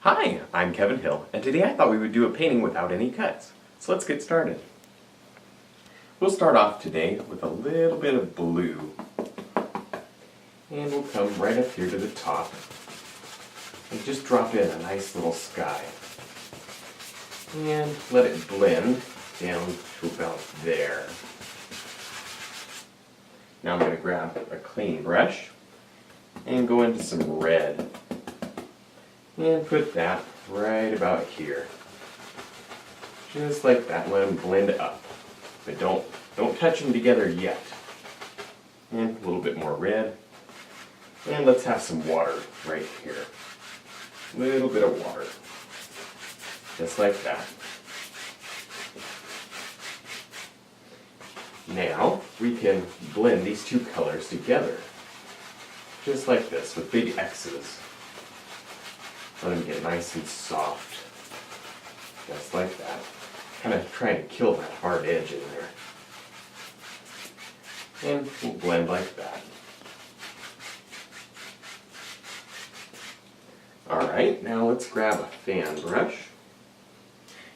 Hi, I'm Kevin Hill, and today I thought we would do a painting without any cuts. So let's get started. We'll start off today with a little bit of blue. And we'll come right up here to the top and just drop in a nice little sky. And let it blend down to about there. Now I'm going to grab a clean brush and go into some red. And put that right about here. Just like that, let them blend up. But don't touch them together yet. And a little bit more red. And let's have some water right here. A little bit of water. Just like that. Now we can blend these two colors together. Just like this, with big X's. Let them get nice and soft. Just like that. Kind of trying to kill that hard edge in there. And we'll blend like that. Alright, now let's grab a fan brush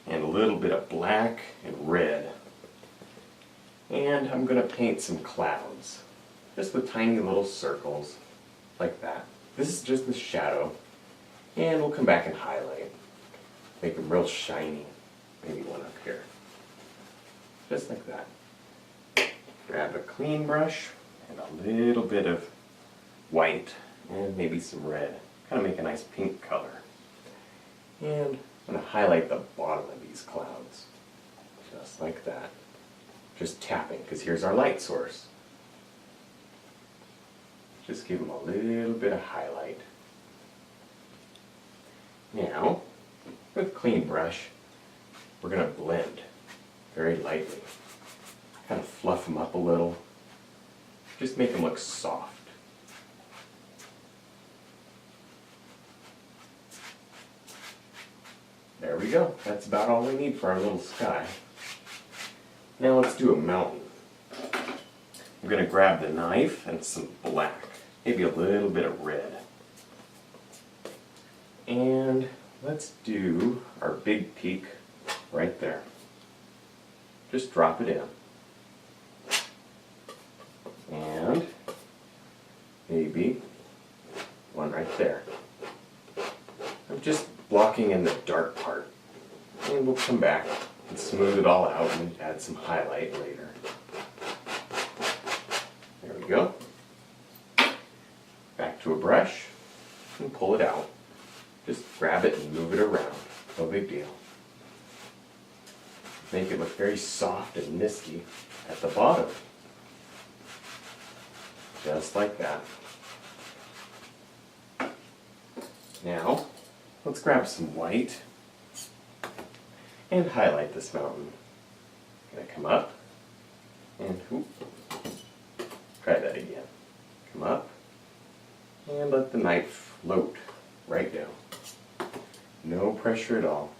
and a little bit of black and red. And I'm going to paint some clouds. Just with tiny little circles. Like that. This is just the shadow. And we'll come back and highlight. Make them real shiny. Maybe one up here. Just like that. Grab a clean brush and a little bit of white and maybe some red. Kind of make a nice pink color. And I'm going to highlight the bottom of these clouds. Just like that. Just tapping, because here's our light source. Just give them a little bit of highlight. Now, with a clean brush, we're going to blend very lightly. Kind of fluff them up a little. Just make them look soft. There we go. That's about all we need for our little sky. Now let's do a mountain. I'm going to grab the knife and some black. Maybe a little bit of red. And let's do our big peak right there. Just drop it in. And maybe one right there. I'm just blocking in the dark part. And we'll come back and smooth it all out and add some highlight later. There we go. Back to a brush and pull it out. Just grab it and move it around. No big deal. Make it look very soft and misty at the bottom. Just like that. Now, let's grab some white and highlight this mountain. Gonna come up and try that again. Come up and let the knife float right down. No pressure at all.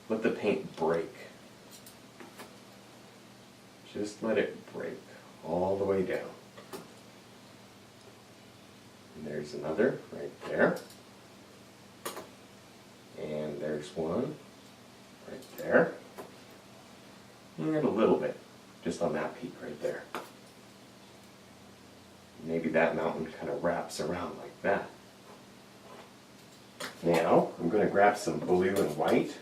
Let the paint break. Just let it break all the way down. And there's another right there. And there's one right there. And a little bit just on that peak right there. Maybe that mountain kind of wraps around like that. Now, I'm going to grab some blue and white,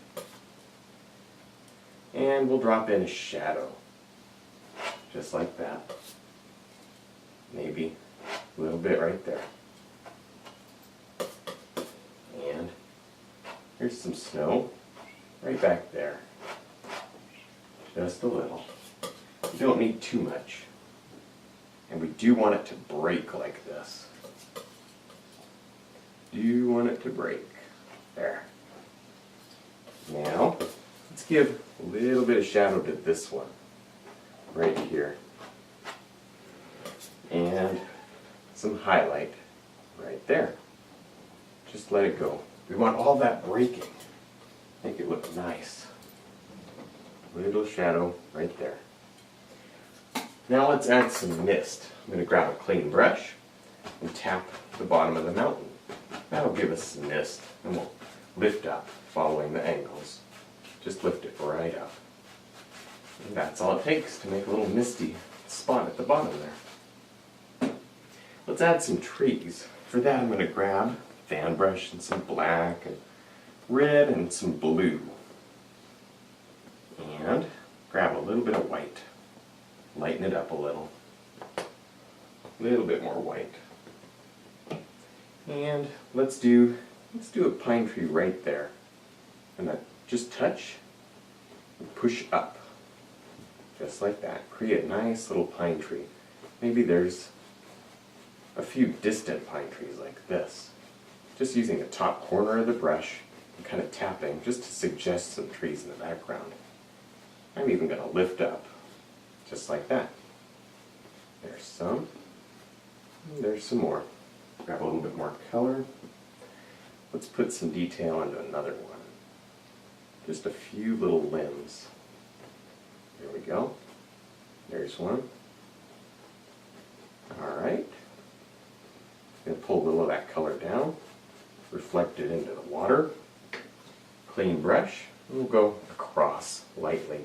and we'll drop in a shadow, just like that. Maybe a little bit right there. And here's some snow right back there. Just a little. You don't need too much. And we do want it to break like this. Do want it to break. There. Now, let's give a little bit of shadow to this one. Right here. And some highlight right there. Just let it go. We want all that breaking. Make it look nice. Little shadow right there. Now let's add some mist. I'm going to grab a clean brush and tap the bottom of the mountain. That'll give us some mist, and we'll lift up following the angles. Just lift it right up. And that's all it takes to make a little misty spot at the bottom there. Let's add some trees. For that I'm going to grab a fan brush and some black and red and some blue. And grab a little bit of white. Lighten it up a little. A little bit more white. And let's do a pine tree right there. And just touch and push up. Just like that. Create a nice little pine tree. Maybe there's a few distant pine trees like this. Just using the top corner of the brush and kind of tapping just to suggest some trees in the background. I'm even going to lift up, just like that. There's some, and there's some more. Grab a little bit more color. Let's put some detail into another one. Just a few little limbs. There we go. There's one. Alright. Going to pull a little of that color down, reflect it into the water. Clean brush, and we'll go across lightly.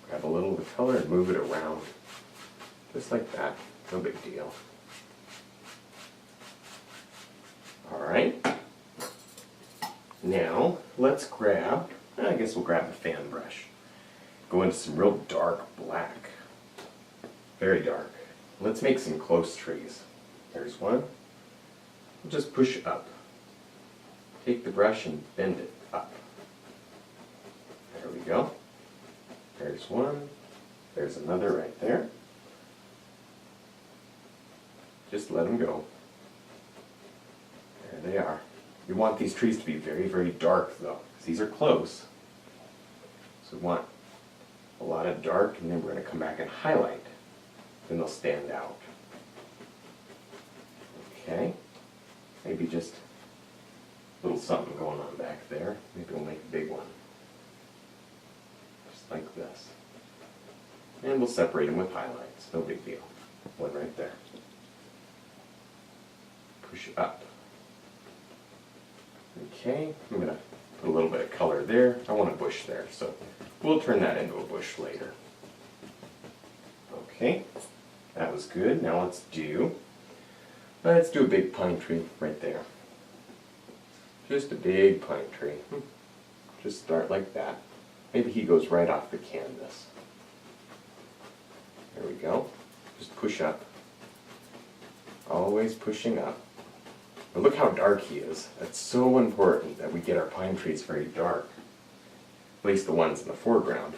Grab a little of the color and move it around. Just like that. No big deal. Alright. Now, let's grab, I guess we'll grab the fan brush. Go into some real dark black. Very dark. Let's make some close trees. There's one. We'll just push up. Take the brush and bend it up. There we go. There's one. There's another right there. Just let them go. There they are. We want these trees to be very, very dark though, because these are close. So we want a lot of dark, and then we're going to come back and highlight. Then they'll stand out. Okay. Maybe just a little something going on back there. Maybe we'll make a big one. Just like this. And we'll separate them with highlights. No big deal. One right there. Push up. Okay, I'm going to put a little bit of color there. I want a bush there, so we'll turn that into a bush later. Okay, that was good. Now let's do a big pine tree right there. Just a big pine tree. Just start like that. Maybe he goes right off the canvas. There we go. Just push up. Always pushing up. But look how dark he is. That's so important that we get our pine trees very dark. At least the ones in the foreground.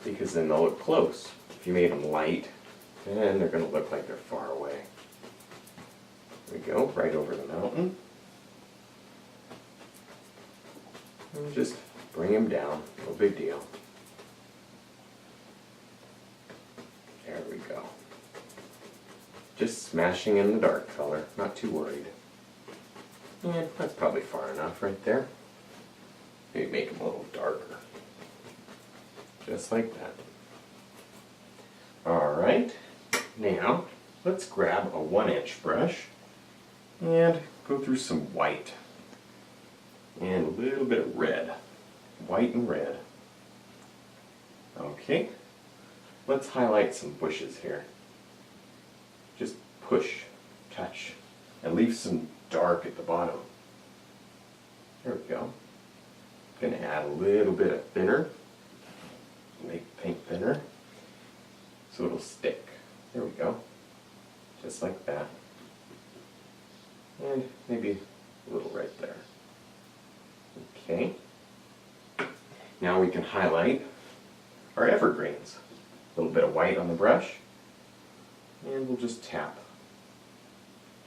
Because then they'll look close. If you made them light, then they're going to look like they're far away. There we go, right over the mountain. And just bring him down, no big deal. There we go. Just smashing in the dark color, not too worried. And that's probably far enough right there. Maybe make them a little darker. Just like that. Alright, now let's grab a 1-inch brush and go through some white and a little bit of red. White and red. Okay, let's highlight some bushes here. Just push, touch, and leave some dark at the bottom. There we go. I'm going to add a little bit of thinner. Make the paint thinner so it'll stick. There we go. Just like that. And maybe a little right there. Okay. Now we can highlight our evergreens. A little bit of white on the brush. And we'll just tap.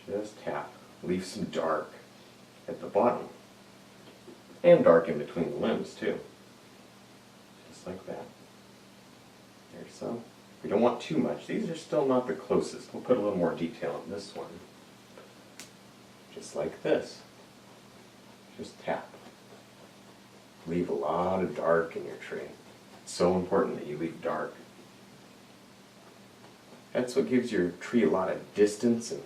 Just tap. Leave some dark at the bottom. And dark in between the limbs too. Just like that. There's some. We don't want too much. These are still not the closest. We'll put a little more detail in this one. Just like this. Just tap. Leave a lot of dark in your tree. It's so important that you leave dark. That's what gives your tree a lot of distance and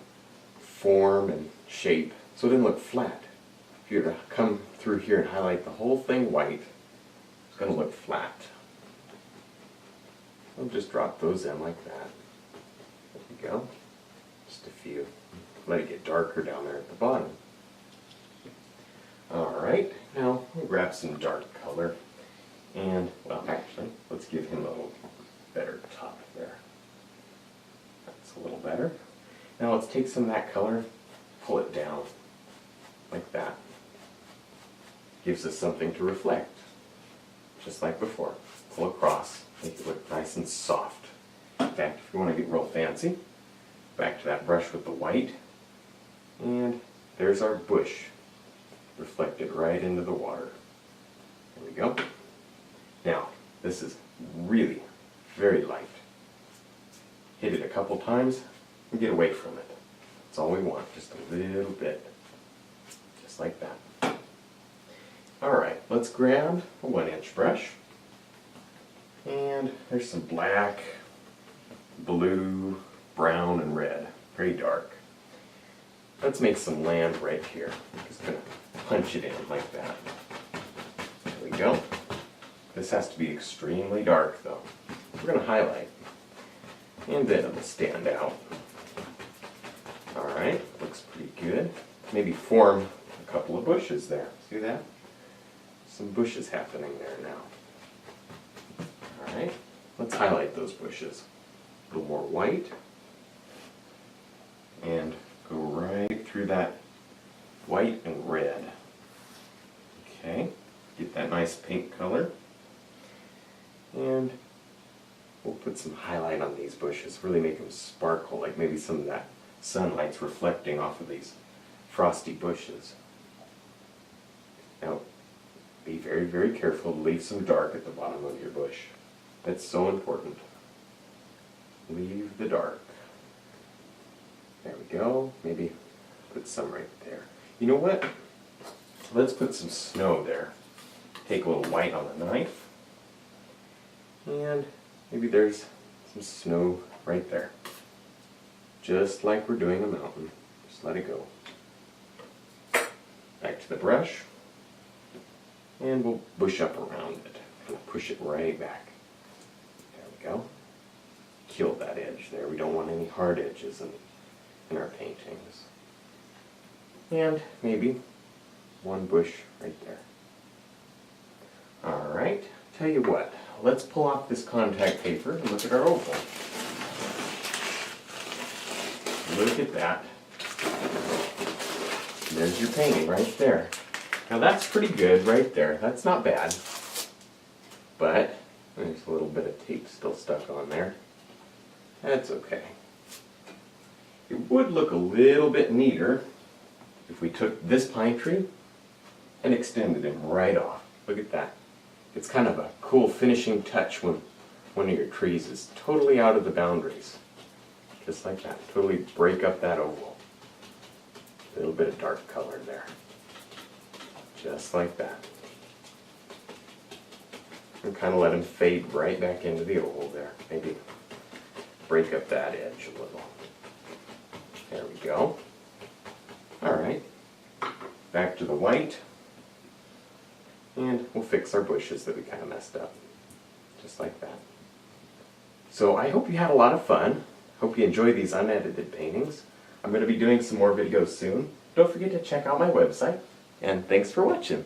form and shape, so it doesn't look flat. If you were to come through here and highlight the whole thing white, it's going to look flat. I'll just drop those in like that. There we go. Just a few. Let it get darker down there at the bottom. Alright, now we'll grab some dark color. And, well, actually, let's give him a little better top there. That's a little better. Now let's take some of that color, pull it down, like that. Gives us something to reflect, just like before. Pull across, make it look nice and soft. In fact, if you want to get real fancy, back to that brush with the white, and there's our bush, reflected right into the water. There we go. Now, this is really very light. Hit it a couple times and get away from it. That's all we want, just a little bit. Just like that. Alright, let's grab a 1-inch brush. And there's some black, blue, brown, and red. Very dark. Let's make some land right here. I'm just going to punch it in like that. There we go. This has to be extremely dark though. We're going to highlight. And then it'll stand out. Alright, looks pretty good. Maybe form a couple of bushes there. See that? Some bushes happening there now. Alright, let's highlight those bushes. A little more white. And go right through that white and red. Okay, get that nice pink color. And we'll put some highlight on these bushes, really make them sparkle, like maybe some of that sunlight's reflecting off of these frosty bushes. Now, be very, very careful to leave some dark at the bottom of your bush. That's so important. Leave the dark. There we go. Maybe put some right there. You know what? Let's put some snow there. Take a little white on the knife. And maybe there's some snow right there. Just like we're doing a mountain. Just let it go. Back to the brush. And we'll bush up around it. We'll push it right back. There we go. Kill that edge there. We don't want any hard edges in our paintings. And maybe one bush right there. Alright, tell you what, let's pull off this contact paper and look at our oval. Look at that. There's your painting right there. Now that's pretty good right there. That's not bad. But there's a little bit of tape still stuck on there. That's okay. It would look a little bit neater if we took this pine tree and extended him right off. Look at that. It's kind of a cool finishing touch when one of your trees is totally out of the boundaries. Just like that. Totally break up that oval. A little bit of dark color there. Just like that. And kind of let him fade right back into the oval there. Maybe break up that edge a little. There we go. Alright. Back to the white. And we'll fix our bushes that we kind of messed up. Just like that. So I hope you had a lot of fun. Hope you enjoy these unedited paintings. I'm going to be doing some more videos soon. Don't forget to check out my website. And thanks for watching.